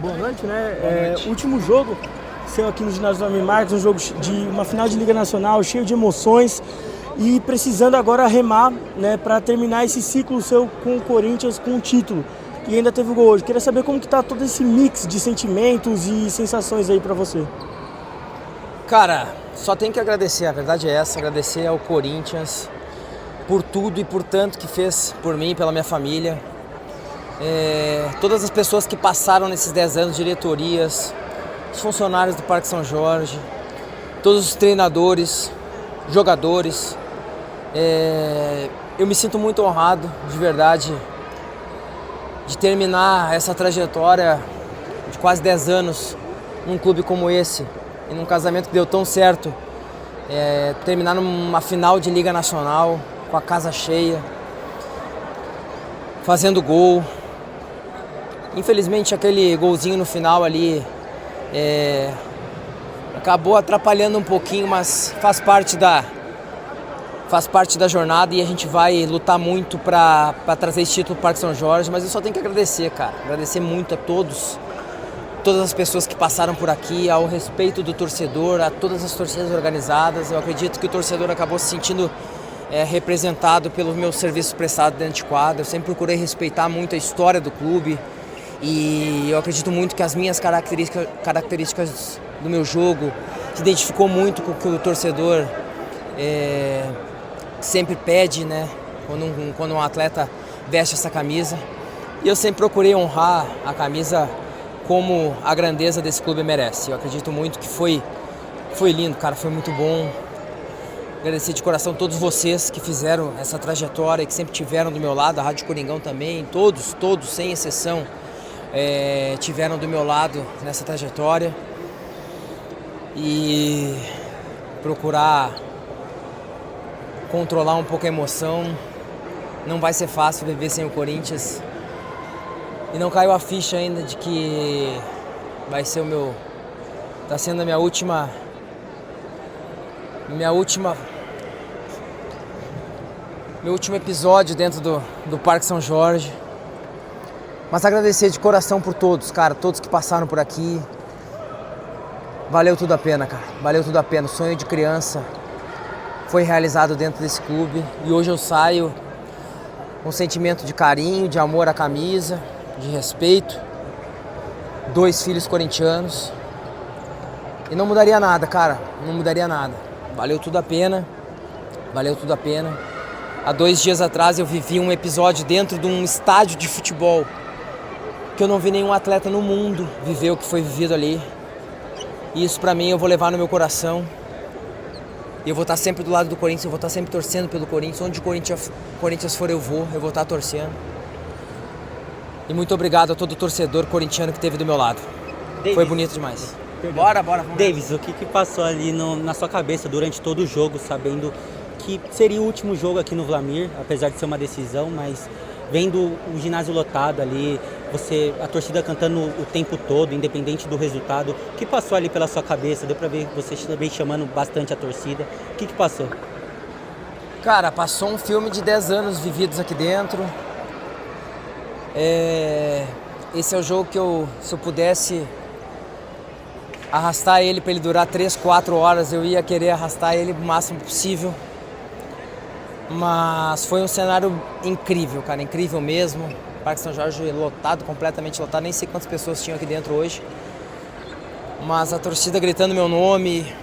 boa noite, né? Último jogo seu aqui no ginásio do Almir Marques, um jogo de uma final de Liga Nacional, cheio de emoções e precisando agora remar, né, para terminar esse ciclo seu com o Corinthians, com o título. E ainda teve o gol hoje. Queria saber como que tá todo esse mix de sentimentos e sensações aí para você. Cara, só tenho que agradecer, a verdade é essa, agradecer ao Corinthians por tudo e por tanto que fez por mim, pela minha família. Todas as pessoas que passaram nesses 10 anos, diretorias, os funcionários do Parque São Jorge, todos os treinadores, jogadores. Eu me sinto muito honrado, de verdade, de terminar essa trajetória de quase 10 anos num clube como esse e num casamento que deu tão certo. Terminar numa final de Liga Nacional, com a casa cheia, fazendo gol. Infelizmente aquele golzinho no final ali acabou atrapalhando um pouquinho, mas faz parte da jornada e a gente vai lutar muito para trazer esse título para o Parque São Jorge. Mas eu só tenho que agradecer, cara, agradecer muito a todas as pessoas que passaram por aqui, ao respeito do torcedor, a todas as torcidas organizadas. Eu acredito que o torcedor acabou se sentindo representado pelo meu serviço prestado dentro de quadra. Eu sempre procurei respeitar muito a história do clube e eu acredito muito que as minhas características do meu jogo se identificou muito com o que o torcedor sempre pede, né? Quando um atleta veste essa camisa. E eu sempre procurei honrar a camisa como a grandeza desse clube merece. Eu acredito muito que foi lindo, cara, foi muito bom. Agradecer de coração a todos vocês que fizeram essa trajetória e que sempre tiveram do meu lado, a Rádio Coringão também, todos, sem exceção, tiveram do meu lado nessa trajetória. E procurar controlar um pouco a emoção. Não vai ser fácil viver sem o Corinthians. E não caiu a ficha ainda de que vai ser tá sendo a meu último episódio dentro do Parque São Jorge. Mas agradecer de coração por todos, cara, todos que passaram por aqui. Valeu tudo a pena, cara, valeu tudo a pena. O sonho de criança foi realizado dentro desse clube e hoje eu saio com um sentimento de carinho, de amor à camisa, de respeito, 2 filhos corintianos e não mudaria nada, cara, não mudaria nada. Valeu tudo a pena, valeu tudo a pena. Há 2 dias atrás eu vivi um episódio dentro de um estádio de futebol que eu não vi nenhum atleta no mundo viver o que foi vivido ali. E isso pra mim eu vou levar no meu coração. E eu vou estar sempre do lado do Corinthians, eu vou estar sempre torcendo pelo Corinthians. Onde o Corinthians for eu vou estar torcendo. E muito obrigado a todo torcedor corintiano que esteve do meu lado. Davis, foi bonito demais. Bora. Davis, o que passou ali na sua cabeça durante todo o jogo, sabendo que seria o último jogo aqui no Vlamir, apesar de ser uma decisão, mas vendo o ginásio lotado ali, a torcida cantando o tempo todo, independente do resultado, o que passou ali pela sua cabeça? Deu pra ver você também chamando bastante a torcida. O que passou? Cara, passou um filme de 10 anos vividos aqui dentro. Esse é o jogo que se eu pudesse arrastar ele para ele durar 3, 4 horas, eu ia querer arrastar ele o máximo possível. Mas foi um cenário incrível, cara, incrível mesmo. Parque São Jorge lotado, completamente lotado, nem sei quantas pessoas tinham aqui dentro hoje. Mas a torcida gritando meu nome,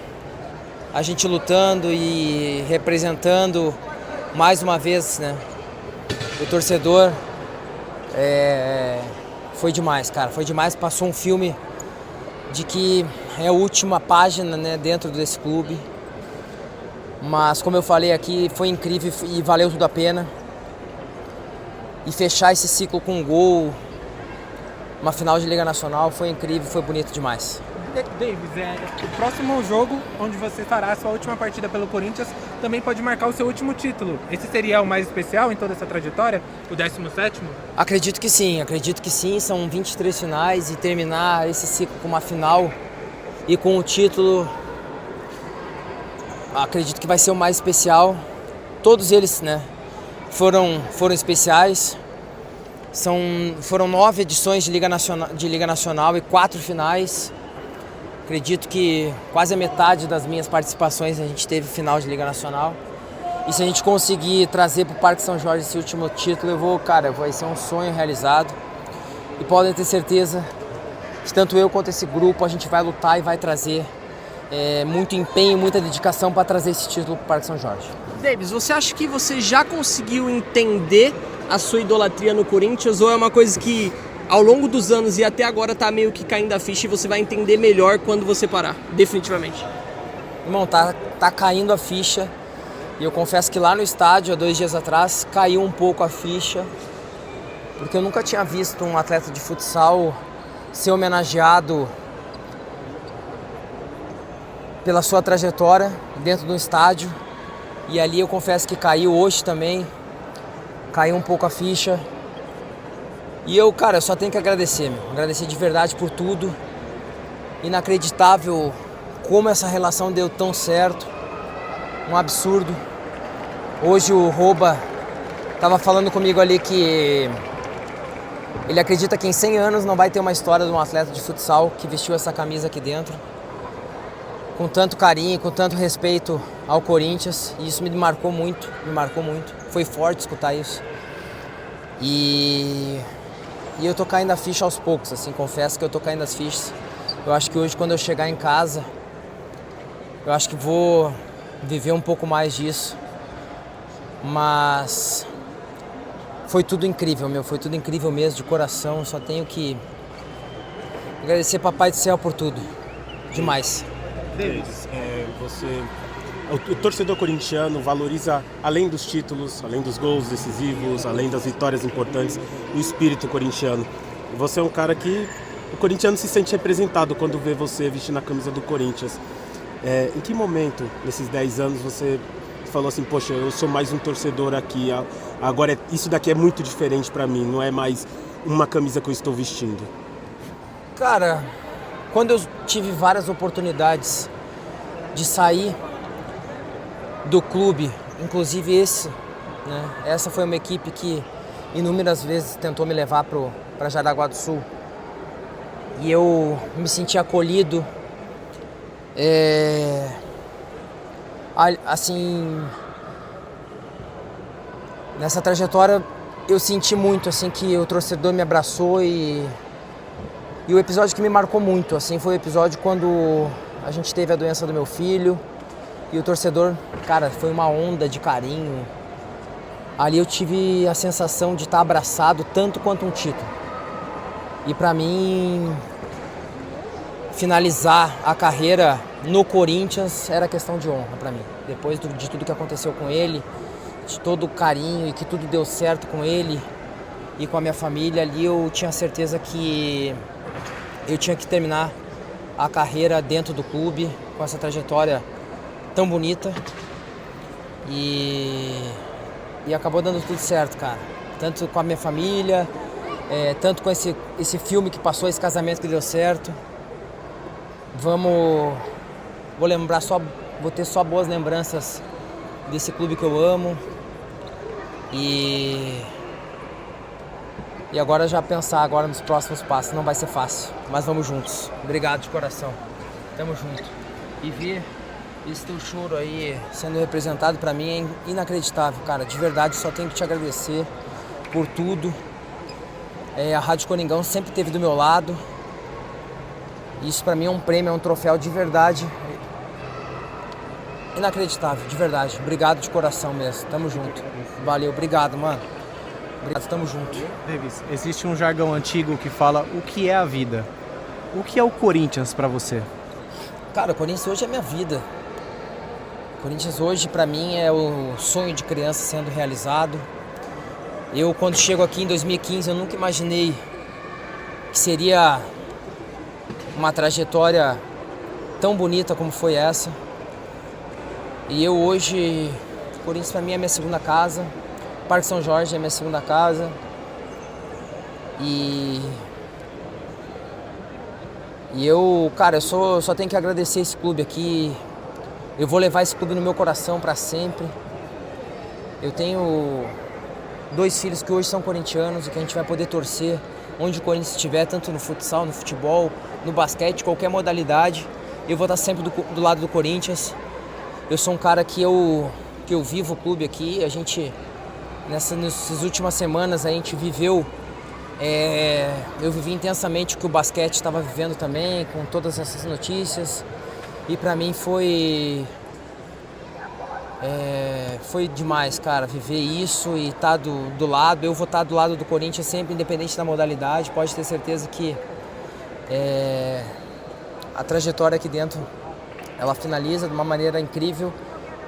a gente lutando e representando mais uma vez, né, o torcedor. Foi demais, cara, foi demais. Passou um filme de que é a última página, né, dentro desse clube. Mas como eu falei aqui, foi incrível e valeu tudo a pena. E fechar esse ciclo com um gol, uma final de Liga Nacional, foi incrível, foi bonito demais. Davis, o próximo jogo, onde você fará a sua última partida pelo Corinthians, também pode marcar o seu último título. Esse seria o mais especial em toda essa trajetória? O 17º? Acredito que sim. São 23 finais e terminar esse ciclo com uma final e com o título, acredito que vai ser o mais especial. Todos eles, né, foram especiais, Foram 9 edições de Liga Nacional e 4 finais. Acredito que quase a metade das minhas participações a gente teve final de Liga Nacional. E se a gente conseguir trazer para o Parque São Jorge esse último título, vai ser um sonho realizado. E podem ter certeza que tanto eu quanto esse grupo a gente vai lutar e vai trazer muito empenho, muita dedicação para trazer esse título para o Parque São Jorge. Davis, você acha que você já conseguiu entender a sua idolatria no Corinthians, ou é uma coisa que ao longo dos anos e até agora tá meio que caindo a ficha e você vai entender melhor quando você parar, definitivamente? Irmão, tá caindo a ficha. E eu confesso que lá no estádio, há 2 dias atrás, caiu um pouco a ficha, porque eu nunca tinha visto um atleta de futsal ser homenageado pela sua trajetória dentro do estádio. E ali eu confesso que caiu hoje também, caiu um pouco a ficha. E eu só tenho que agradecer, agradecer de verdade por tudo. Inacreditável como essa relação deu tão certo. Um absurdo. Hoje o Roba estava falando comigo ali que ele acredita que em 100 anos não vai ter uma história de um atleta de futsal que vestiu essa camisa aqui dentro, com tanto carinho, com tanto respeito ao Corinthians. E isso me marcou muito, Foi forte escutar isso. E eu tô caindo a ficha aos poucos, assim, confesso que eu tô caindo as fichas. Eu acho que hoje, quando eu chegar em casa, eu acho que vou viver um pouco mais disso. Mas foi tudo incrível, foi tudo incrível mesmo, de coração. Só tenho que agradecer Papai do Céu por tudo. Demais. Davis, o torcedor corintiano valoriza, além dos títulos, além dos gols decisivos, além das vitórias importantes, o espírito corintiano. Você é um cara que o corintiano se sente representado quando vê você vestindo a camisa do Corinthians. Em que momento, nesses 10 anos, você falou assim, poxa, eu sou mais um torcedor aqui, agora isso daqui é muito diferente pra mim, não é mais uma camisa que eu estou vestindo? Cara, quando eu tive várias oportunidades de sair do clube, inclusive essa foi uma equipe que inúmeras vezes tentou me levar para Jaraguá do Sul, e eu me senti acolhido, assim, nessa trajetória eu senti muito, assim, que o torcedor me abraçou. E o episódio que me marcou muito, assim, foi o episódio quando a gente teve a doença do meu filho, e o torcedor, cara, foi uma onda de carinho. Ali eu tive a sensação de estar abraçado tanto quanto um título. E pra mim, finalizar a carreira no Corinthians era questão de honra pra mim. Depois de tudo que aconteceu com ele, de todo o carinho e que tudo deu certo com ele e com a minha família, ali eu tinha certeza que eu tinha que terminar a carreira dentro do clube, com essa trajetória tão bonita. E acabou dando tudo certo, cara. Tanto com a minha família, tanto com esse filme que passou, esse casamento que deu certo. Vou ter só boas lembranças desse clube que eu amo. E agora já pensar agora nos próximos passos. Não vai ser fácil, mas vamos juntos. Obrigado de coração. Tamo junto. E ver esse teu choro aí sendo representado pra mim é inacreditável, cara. De verdade, só tenho que te agradecer por tudo. A Rádio Coringão sempre esteve do meu lado. Isso pra mim é um prêmio, é um troféu de verdade. Inacreditável, de verdade. Obrigado de coração mesmo. Tamo junto. Valeu, obrigado, mano. Obrigado, tamo junto. Davis, existe um jargão antigo que fala o que é a vida. O que é o Corinthians pra você? Cara, o Corinthians hoje é minha vida. O Corinthians hoje, pra mim, é o sonho de criança sendo realizado. Eu, quando chego aqui em 2015, eu nunca imaginei que seria uma trajetória tão bonita como foi essa. E eu hoje, o Corinthians pra mim é minha segunda casa. O Parque São Jorge é minha segunda casa. E eu, cara, eu só tenho que agradecer esse clube aqui. Eu vou levar esse clube no meu coração para sempre. Eu tenho 2 filhos que hoje são corintianos e que a gente vai poder torcer onde o Corinthians estiver, tanto no futsal, no futebol, no basquete, qualquer modalidade. Eu vou estar sempre do lado do Corinthians. Eu sou um cara que eu vivo o clube aqui. A gente, nessas últimas semanas, a gente viveu, eu vivi intensamente o que o basquete estava vivendo também, com todas essas notícias. E pra mim foi demais, cara, viver isso e estar do lado. Eu vou estar do lado do Corinthians sempre, independente da modalidade. Pode ter certeza que a trajetória aqui dentro, ela finaliza de uma maneira incrível,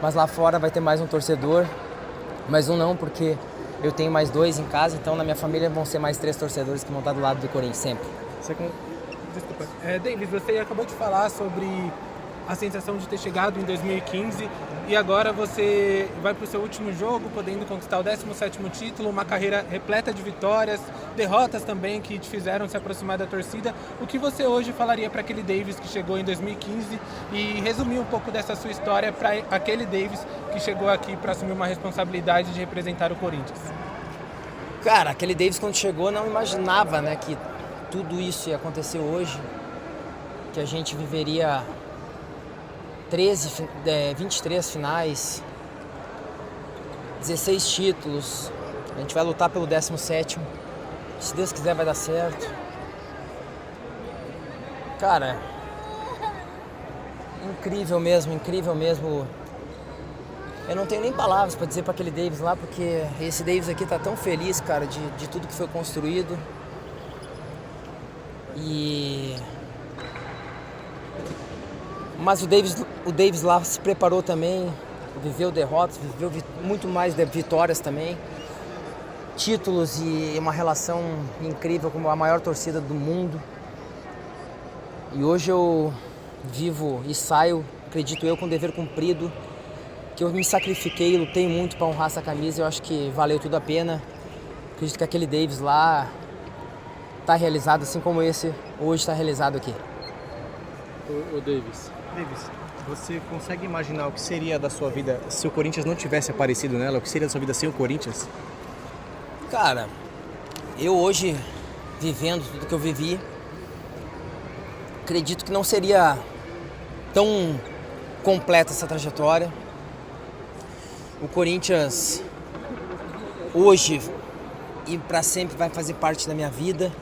mas lá fora vai ter mais um torcedor, mais um não, porque eu tenho mais 2 em casa, então na minha família vão ser mais 3 torcedores que vão estar do lado do Corinthians sempre. Desculpa. Davis, você acabou de falar sobre a sensação de ter chegado em 2015 e agora você vai para o seu último jogo, podendo conquistar o 17º título, uma carreira repleta de vitórias, derrotas também que te fizeram se aproximar da torcida. O que você hoje falaria para aquele Davis que chegou em 2015 e resumir um pouco dessa sua história para aquele Davis que chegou aqui para assumir uma responsabilidade de representar o Corinthians? Cara, aquele Davis quando chegou não imaginava, né, que tudo isso ia acontecer hoje, que a gente viveria 23 finais, 16 títulos, a gente vai lutar pelo 17º, se Deus quiser vai dar certo. Cara, incrível mesmo, eu não tenho nem palavras para dizer para aquele Davis lá, porque esse Davis aqui tá tão feliz, cara, de tudo que foi construído. Mas o Davis lá se preparou também, viveu derrotas, viveu muito mais vitórias também, títulos e uma relação incrível com a maior torcida do mundo. E hoje eu vivo e saio, acredito eu, com o dever cumprido, que eu me sacrifiquei, lutei muito para honrar essa camisa, eu acho que valeu tudo a pena. Acredito que aquele Davis lá está realizado, assim como esse hoje está realizado aqui. Ô Davis, você consegue imaginar o que seria da sua vida se o Corinthians não tivesse aparecido nela? O que seria da sua vida sem o Corinthians? Cara, eu hoje, vivendo tudo que eu vivi, acredito que não seria tão completa essa trajetória. O Corinthians, hoje e para sempre, vai fazer parte da minha vida.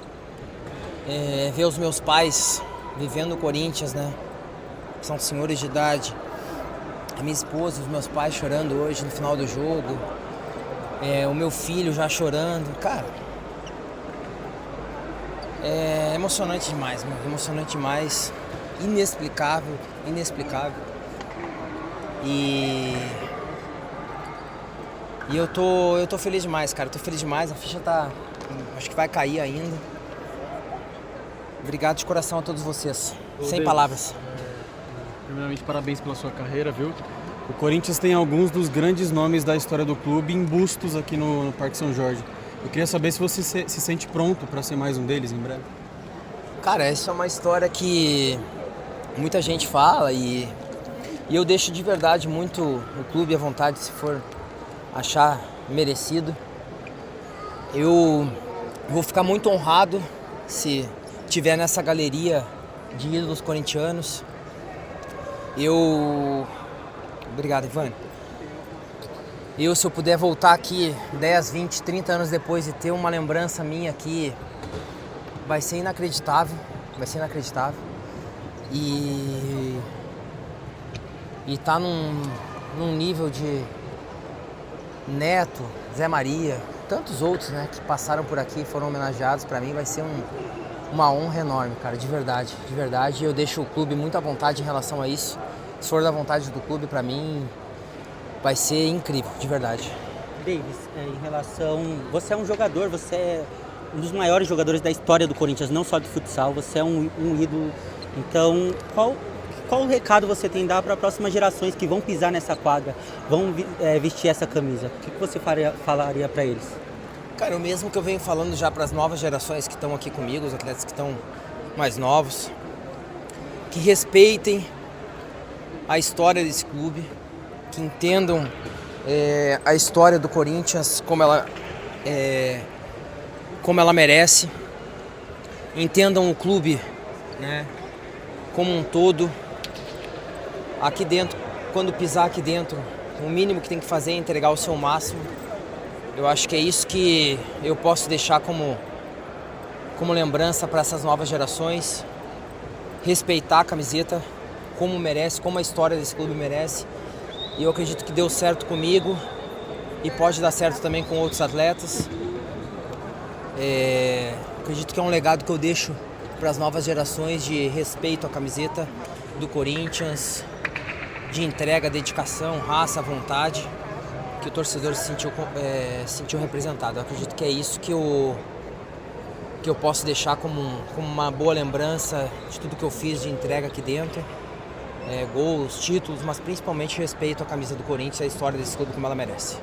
Ver os meus pais vivendo o Corinthians, né? São senhores de idade. A minha esposa, os meus pais chorando hoje no final do jogo. O meu filho já chorando. Cara, é emocionante demais, mano. Emocionante demais. Inexplicável. E eu tô feliz demais, cara. Tô feliz demais. A ficha tá... acho que vai cair ainda. Obrigado de coração a todos vocês. Sem palavras. Primeiramente, parabéns pela sua carreira, viu? O Corinthians tem alguns dos grandes nomes da história do clube em bustos aqui no Parque São Jorge. Eu queria saber se você se sente pronto para ser mais um deles em breve. Cara, essa é uma história que muita gente fala e eu deixo de verdade muito o clube à vontade, se for achar merecido. Eu vou ficar muito honrado se tiver nessa galeria de ídolos corintianos. Obrigado, Ivan. Se eu puder voltar aqui 10, 20, 30 anos depois e ter uma lembrança minha aqui, vai ser inacreditável. E tá num nível de Neto, Zé Maria, tantos outros, né, que passaram por aqui e foram homenageados, para mim vai ser uma honra enorme, cara, de verdade. Eu deixo o clube muito à vontade em relação a isso. Se for da vontade do clube, para mim vai ser incrível, de verdade. Davis, em relação... Você é um jogador, você é um dos maiores jogadores da história do Corinthians, não só de futsal, você é um ídolo. Então, qual recado você tem a dar para as próximas gerações que vão pisar nessa quadra, vão vestir essa camisa? O que você falaria para eles? Cara, o mesmo que eu venho falando já para as novas gerações que estão aqui comigo, os atletas que estão mais novos, que respeitem a história desse clube, que entendam a história do Corinthians, como ela como ela merece. Entendam o clube, né, como um todo. Aqui dentro, quando pisar aqui dentro, o mínimo que tem que fazer é entregar o seu máximo. Eu acho que é isso que eu posso deixar como lembrança para essas novas gerações. Respeitar a camiseta como merece, como a história desse clube merece. E eu acredito que deu certo comigo e pode dar certo também com outros atletas. Acredito que é um legado que eu deixo para as novas gerações de respeito à camiseta do Corinthians, de entrega, dedicação, raça, vontade, que o torcedor se sentiu representado. Eu acredito que é isso que eu posso deixar como uma boa lembrança de tudo que eu fiz de entrega aqui dentro. Gols, títulos, mas principalmente respeito à camisa do Corinthians e a história desse clube como ela merece.